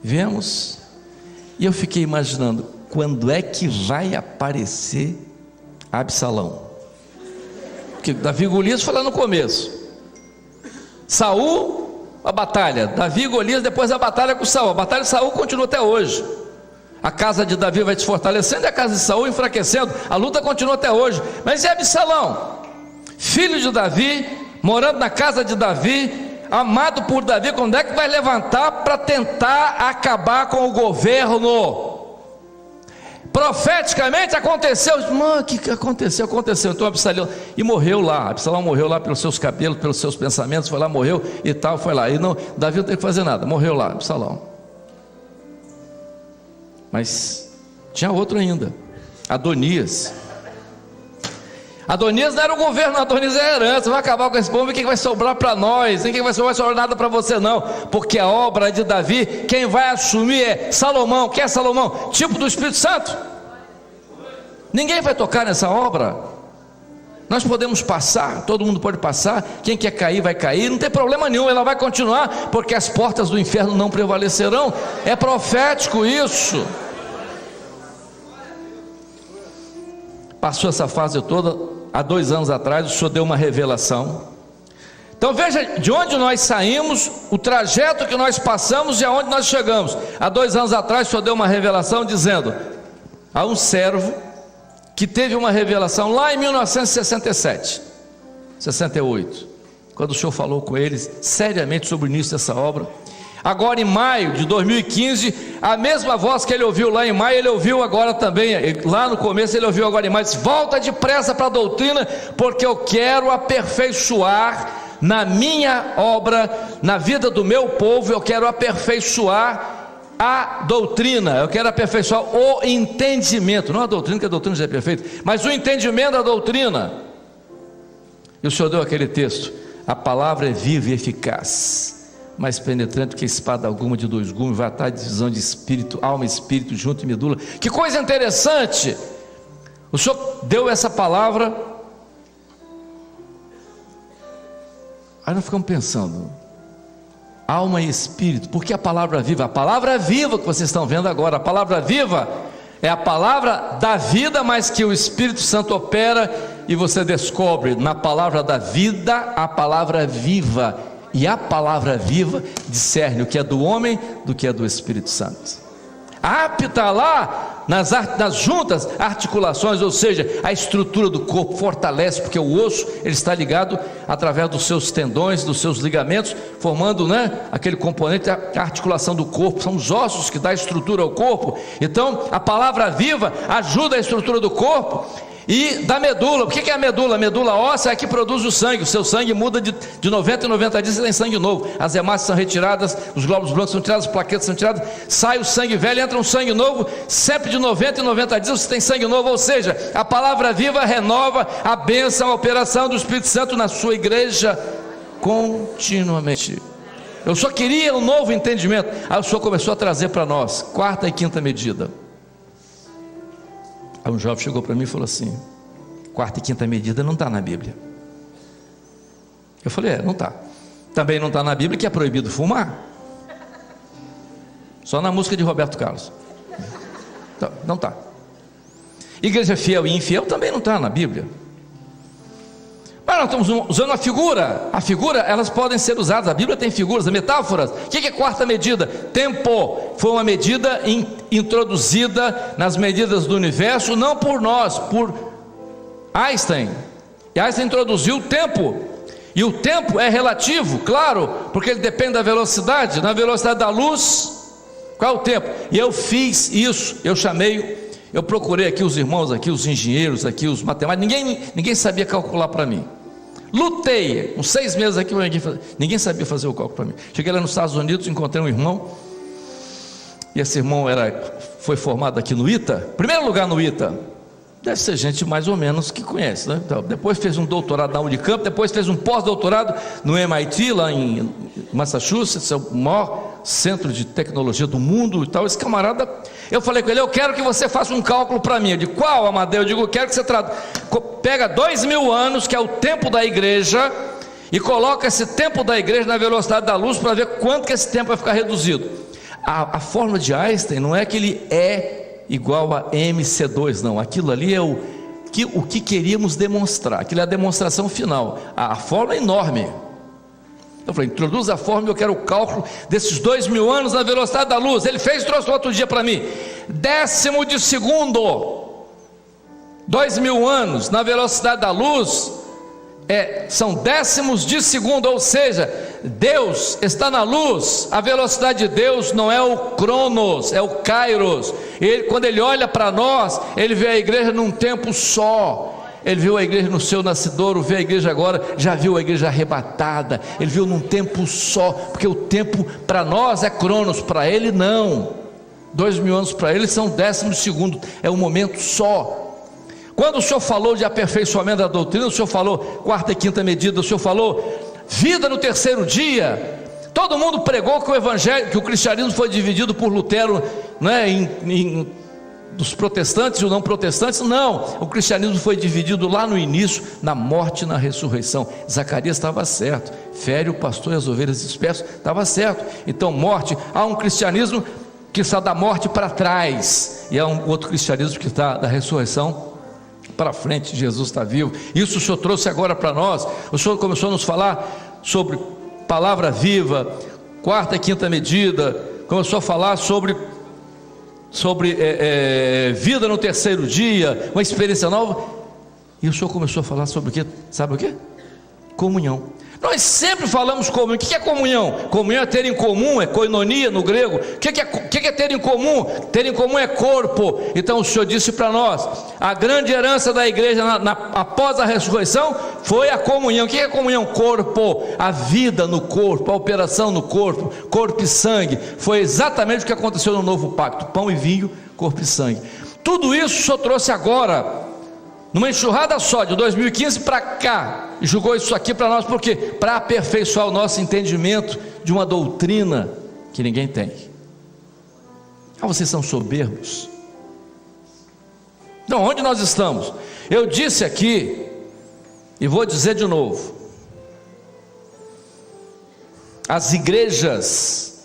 Speaker 1: vemos, e eu fiquei imaginando: quando é que vai aparecer Absalão? Porque Davi e Golias foi lá no começo. Saul, a batalha, Davi e Golias, depois a batalha com Saul. A batalha de Saul continua até hoje. A casa de Davi vai se fortalecendo e a casa de Saul enfraquecendo. A luta continua até hoje. Mas e Absalão, filho de Davi, morando na casa de Davi, amado por Davi, quando é que vai levantar para tentar acabar com o governo? Profeticamente aconteceu. Mano, o que aconteceu? Aconteceu. Então Absalão, e morreu lá. Absalão morreu lá pelos seus cabelos, pelos seus pensamentos, foi lá, morreu e tal, foi lá. E não, Davi não teve que fazer nada, morreu lá, Absalão. Mas tinha outro ainda, Adonias. Adonias não era o governo, Adonias era a herança. Vai acabar com esse povo, e quem vai sobrar para nós? Quem vai sobrar nada para você não, porque a obra de Davi, quem vai assumir é Salomão. Quem é Salomão? Tipo do Espírito Santo. Ninguém vai tocar nessa obra. Nós podemos passar, todo mundo pode passar, quem quer cair vai cair, não tem problema nenhum, ela vai continuar, porque as portas do inferno não prevalecerão. É profético isso. Passou essa fase toda, há 2 anos atrás o Senhor deu uma revelação. Então veja de onde nós saímos, o trajeto que nós passamos e aonde nós chegamos. Há 2 anos atrás o Senhor deu uma revelação dizendo a um servo que teve uma revelação lá em 1967, 68, quando o Senhor falou com eles seriamente sobre o início dessa obra. Agora em maio de 2015, a mesma voz que ele ouviu lá em maio, ele ouviu agora também, lá no começo ele ouviu agora em maio, disse: volta depressa para a doutrina, porque eu quero aperfeiçoar na minha obra, na vida do meu povo, eu quero aperfeiçoar a doutrina, eu quero aperfeiçoar o entendimento, não a doutrina, que a doutrina já é perfeita, mas o entendimento da doutrina. E o Senhor deu aquele texto: a palavra é viva e eficaz, mais penetrante que espada alguma de 2 gumes, vai atar a divisão de espírito, alma e espírito, junto e medula. Que coisa interessante! O Senhor deu essa palavra. Aí nós ficamos pensando, alma e espírito, porque a palavra viva que vocês estão vendo agora, a palavra viva é a palavra da vida, mas que o Espírito Santo opera e você descobre na palavra da vida a palavra viva, e a palavra viva discerne o que é do homem do que é do Espírito Santo. Apta lá nas juntas articulações, ou seja, a estrutura do corpo, fortalece, porque o osso ele está ligado através dos seus tendões, dos seus ligamentos, formando, aquele componente, a articulação do corpo. São os ossos que dão estrutura ao corpo. Então a palavra viva ajuda a estrutura do corpo e da medula. O que é a medula? A medula óssea é a que produz o sangue. O seu sangue muda de 90 em 90 dias, você tem sangue novo. As hemácias são retiradas, os glóbulos brancos são tirados, as plaquetas são tiradas, sai o sangue velho, entra um sangue novo. Sempre de 90 em 90 dias você tem sangue novo. Ou seja, a palavra viva renova a bênção, a operação do Espírito Santo na sua igreja continuamente. Eu só queria um novo entendimento. Aí o Senhor começou a trazer para nós 4ª e 5ª medida. Aí um jovem chegou para mim e falou assim: 4ª e 5ª medida não está na Bíblia. Eu falei: não está. Também não está na Bíblia que é proibido fumar. Só na música de Roberto Carlos. Não está. Igreja fiel e infiel também não está na Bíblia. Mas nós estamos usando a figura. A figura, elas podem ser usadas. A Bíblia tem figuras, metáforas. O que é 4ª medida? Tempo. Foi uma medida introduzida nas medidas do universo, não por nós, por Einstein. E Einstein introduziu o tempo. E o tempo é relativo, claro, porque ele depende da velocidade. Na velocidade da luz, qual é o tempo? E eu fiz isso. Eu procurei aqui os irmãos, aqui os engenheiros, aqui os matemáticos. Ninguém sabia calcular para mim. Lutei, uns 6 meses aqui, ninguém sabia fazer o cálculo para mim. Cheguei lá nos Estados Unidos, encontrei um irmão, e esse irmão foi formado aqui no ITA, primeiro lugar no ITA, deve ser gente mais ou menos que conhece, Então, depois fez um doutorado na Unicamp, depois fez um pós-doutorado no MIT, lá em Massachusetts, é o maior centro de tecnologia do mundo e tal. Esse camarada, eu falei com ele: eu quero que você faça um cálculo para mim. Eu digo: qual, Amadeu? Eu digo: eu quero que você pega 2000 anos, que é o tempo da igreja, e coloca esse tempo da igreja na velocidade da luz, para ver quanto que esse tempo vai ficar reduzido. A fórmula de Einstein não é que ele é igual a mc2, não. Aquilo ali é o que queríamos demonstrar. Aquilo é a demonstração final. A fórmula é enorme. Eu falei: introduz a fórmula, eu quero o cálculo desses 2000 anos na velocidade da luz. Ele fez e trouxe outro dia para mim: 1/10 de segundo. 2000 anos na velocidade da luz são 10 de segundo, ou seja, Deus está na luz. A velocidade de Deus não é o cronos, é o kairos. Quando Ele olha para nós, Ele vê a igreja num tempo só. Ele viu a igreja no seu nascidouro, vê a igreja agora, já viu a igreja arrebatada. Ele viu num tempo só, porque o tempo para nós é cronos, para Ele não. 2000 anos para Ele são 10 de segundo, é um momento só. Quando o Senhor falou de aperfeiçoamento da doutrina, o Senhor falou 4ª e 5ª medida, o Senhor falou vida no 3º dia. Todo mundo pregou que o evangelho, que o cristianismo foi dividido por Lutero, dos protestantes e os não protestantes. Não, o cristianismo foi dividido lá no início, na morte e na ressurreição. Zacarias estava certo, fere o pastor e as ovelhas dispersas, estava certo. Então morte, há um cristianismo que está da morte para trás, e há um outro cristianismo que está da ressurreição para frente. Jesus está vivo. Isso o Senhor trouxe agora para nós. O Senhor começou a nos falar sobre palavra viva, quarta e quinta medida, começou a falar sobre vida no terceiro dia, uma experiência nova, e o Senhor começou a falar sobre o que? Sabe o que? Comunhão. Nós sempre falamos comunhão. O que é comunhão? Comunhão é ter em comum, é koinonia no grego. O que é ter em comum? Ter em comum é corpo. Então o Senhor disse para nós, a grande herança da igreja após a ressurreição foi a comunhão. O que é comunhão? Corpo, a vida no corpo, a operação no corpo, corpo e sangue. Foi exatamente o que aconteceu no novo pacto, pão e vinho, corpo e sangue. Tudo isso o Senhor trouxe agora, numa enxurrada só, de 2015 para cá, e jogou isso aqui para nós, por quê? Para aperfeiçoar o nosso entendimento de uma doutrina que ninguém tem. Vocês são soberbos. Então, onde nós estamos? Eu disse aqui, e vou dizer de novo, as igrejas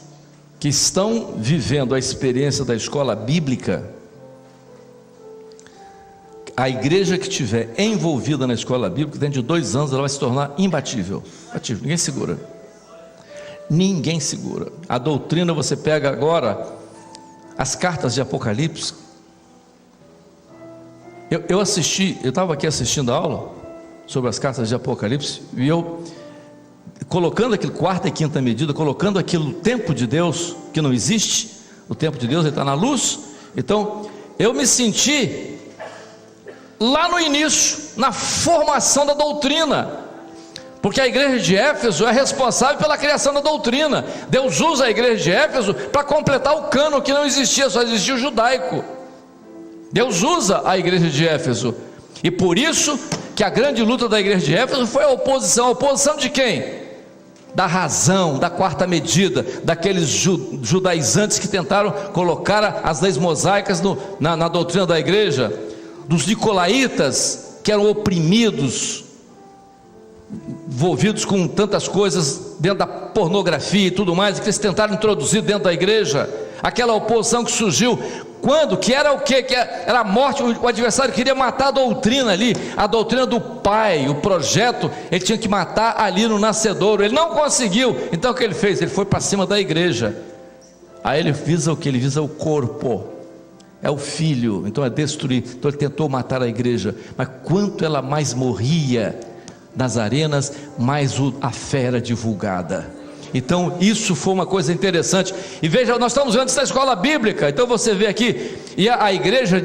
Speaker 1: que estão vivendo a experiência da escola bíblica, a igreja que estiver envolvida na escola bíblica, dentro de 2 anos ela vai se tornar imbatível. Ninguém segura. Ninguém segura. A doutrina, você pega agora as cartas de Apocalipse. Eu estava aqui assistindo a aula sobre as cartas de Apocalipse, e eu colocando aquilo, quarta e quinta medida, colocando aquilo, o tempo de Deus, que não existe. O tempo de Deus, ele está na luz. Então eu me senti lá no início, na formação da doutrina, porque a igreja de Éfeso é responsável pela criação da doutrina. Deus usa a igreja de Éfeso para completar o cânon que não existia, só existia o judaico. Deus usa a igreja de Éfeso, e por isso que a grande luta da igreja de Éfeso foi a oposição de quem? Da razão, da quarta medida, daqueles judaizantes que tentaram colocar as leis mosaicas na doutrina da igreja, dos nicolaítas, que eram oprimidos, envolvidos com tantas coisas dentro da pornografia e tudo mais, que eles tentaram introduzir dentro da igreja. Aquela oposição que surgiu, quando? Que era o quê? Que era a morte. O adversário queria matar a doutrina ali, a doutrina do Pai, o projeto, ele tinha que matar ali no nascedouro. Ele não conseguiu, então o que ele fez? Ele foi para cima da igreja. Aí ele visa o que? Ele visa o corpo, é o filho, então é destruir. Então ele tentou matar a igreja, mas quanto ela mais morria nas arenas, mais a fé era divulgada. Então isso foi uma coisa interessante. E veja, nós estamos antes da escola bíblica. Então você vê aqui, e a igreja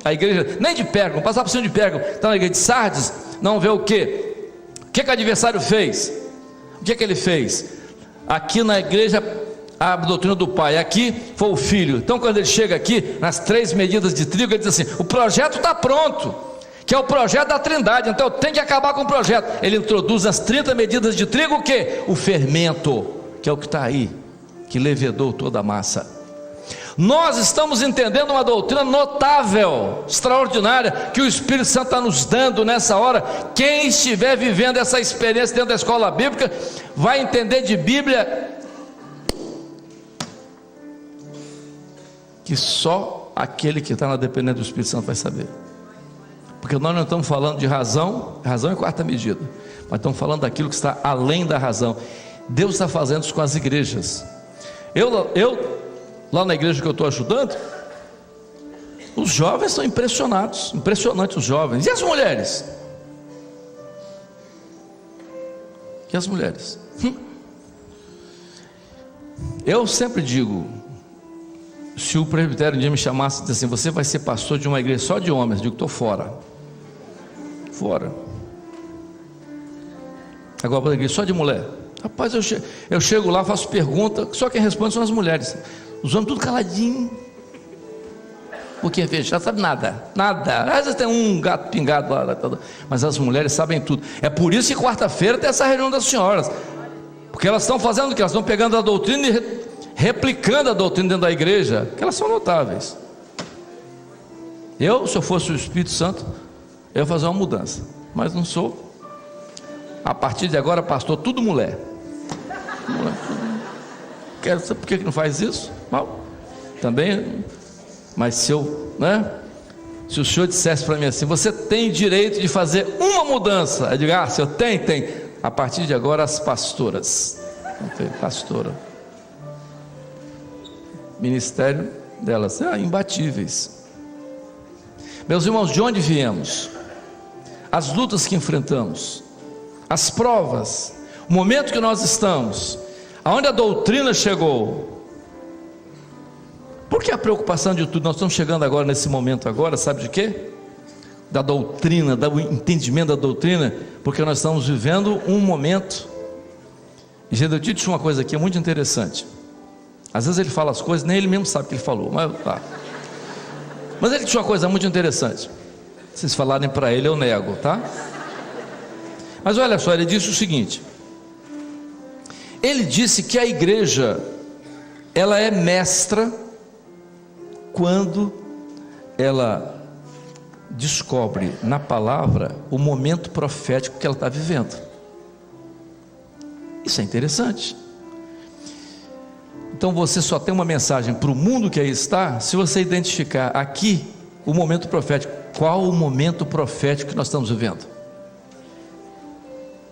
Speaker 1: a igreja, nem de Pérgamo, passar por cima de Pérgamo, está na igreja de Sardes, não vê o que? O que o adversário fez? O que ele fez? Aqui na igreja, a doutrina do Pai, aqui foi o Filho. Então quando ele chega aqui, nas 3 medidas de trigo, ele diz assim, o projeto está pronto, que é o projeto da Trindade, então tem que acabar com o projeto. Ele introduz as 30 medidas de trigo, o que? O fermento, que é o que está aí, que levedou toda a massa. Nós estamos entendendo uma doutrina notável, extraordinária, que o Espírito Santo está nos dando nessa hora. Quem estiver vivendo essa experiência dentro da escola bíblica, vai entender de Bíblia que só aquele que está na dependência do Espírito Santo vai saber. Porque nós não estamos falando de razão é quarta medida, mas estamos falando daquilo que está além da razão. Deus está fazendo isso com as igrejas. Eu lá na igreja que eu estou ajudando, os jovens estão impressionados, impressionante os jovens. E as mulheres? E as mulheres? Eu sempre digo, se o presbitério um dia me chamasse e dissesse assim, você vai ser pastor de uma igreja só de homens, eu digo, estou fora. Agora para a igreja só de mulher, rapaz, eu chego lá, faço pergunta, só quem responde são as mulheres. Os homens tudo caladinho, porque veja, já sabe nada, às vezes tem um gato pingado lá, mas as mulheres sabem tudo. É por isso que quarta-feira tem essa reunião das senhoras, porque elas estão fazendo o que? Elas estão pegando a doutrina e replicando a doutrina dentro da igreja, que elas são notáveis. Se eu fosse o Espírito Santo, eu ia fazer uma mudança, mas não sou. A partir de agora, pastor, tudo mulher. Quero saber por que não faz isso? Mal. Também, mas se o senhor dissesse para mim assim, você tem direito de fazer uma mudança, eu digo, se eu tenho, tem. A partir de agora, as pastoras, pastora, ministério delas, imbatíveis. Meus irmãos, de onde viemos? As lutas que enfrentamos, as provas, o momento que nós estamos, aonde a doutrina chegou. Por que a preocupação de tudo? Nós estamos chegando agora nesse momento agora, sabe de quê? Da doutrina, do entendimento da doutrina, porque nós estamos vivendo um momento. E gente, eu te disse uma coisa aqui, é muito interessante. Às vezes ele fala as coisas, nem ele mesmo sabe o que ele falou, mas ele disse uma coisa muito interessante. Se vocês falarem para ele, eu nego, tá? Mas olha só, ele disse o seguinte: ele disse que a igreja, ela é mestra quando ela descobre na palavra o momento profético que ela está vivendo. Isso é interessante. Então você só tem uma mensagem para o mundo que aí está, se você identificar aqui o momento profético. Qual o momento profético que nós estamos vivendo?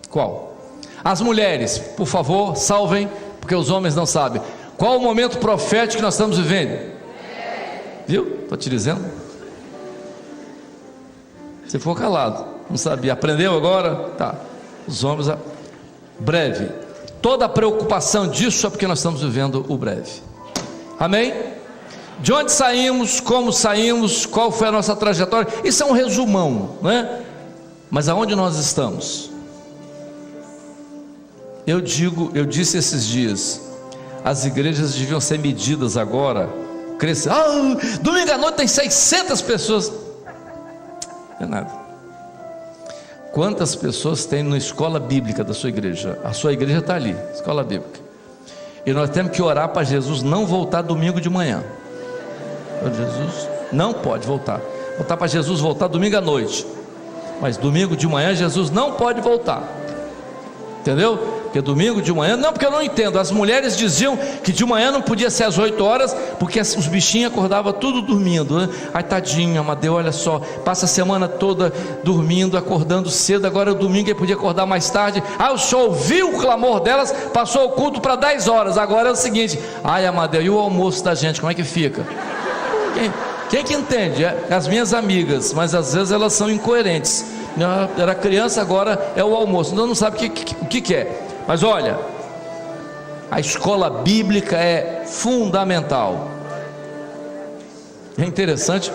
Speaker 1: Qual? As mulheres, por favor, salvem, porque os homens não sabem. Qual o momento profético que nós estamos vivendo? Viu? Estou te dizendo. Você ficou calado, não sabia. Aprendeu agora? Tá. Os homens, breve. Toda a preocupação disso é porque nós estamos vivendo o breve. Amém? De onde saímos, como saímos, qual foi a nossa trajetória? Isso é um resumão, né? Mas aonde nós estamos? Eu disse esses dias, as igrejas deviam ser medidas agora, crescer. Domingo à noite tem 600 pessoas. Não é nada. Quantas pessoas tem na escola bíblica da sua igreja? A sua igreja está ali, escola bíblica. E nós temos que orar para Jesus não voltar domingo de manhã. Jesus não pode voltar para Jesus voltar domingo à noite, mas domingo de manhã Jesus não pode voltar, entendeu? Porque domingo de manhã, não, porque eu não entendo, as mulheres diziam que de manhã não podia ser às 8 horas, porque os bichinhos acordavam tudo dormindo, né? Ai tadinha, Amadeu, olha só, passa a semana toda dormindo, acordando cedo, agora é o domingo ele podia acordar mais tarde. O senhor ouviu o clamor delas, passou o culto para 10 horas, agora é o seguinte, ai Amadeu, e o almoço da gente, como é que fica? Quem que entende? As minhas amigas, mas às vezes elas são incoerentes. Era criança, agora é o almoço, então não sabe o que é. Mas olha, a escola bíblica é fundamental. É interessante,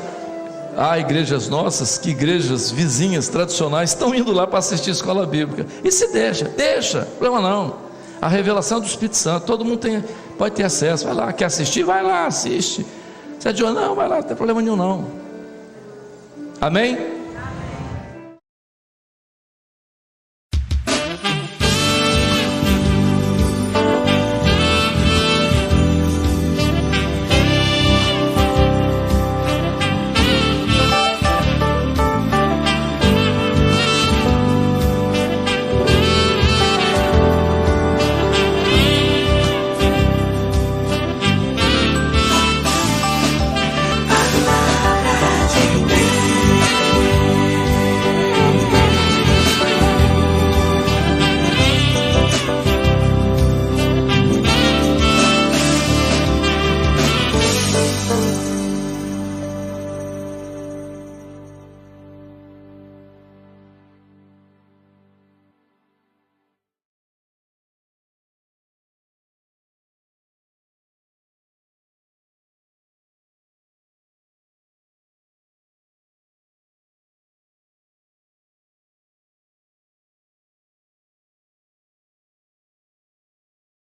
Speaker 1: há igrejas nossas, que igrejas vizinhas, tradicionais, estão indo lá para assistir a escola bíblica. E se deixa, problema não. A revelação do Espírito Santo, todo mundo pode ter acesso. Vai lá, quer assistir? Vai lá, assiste. Se é de não, vai lá, não tem problema nenhum não. Amém?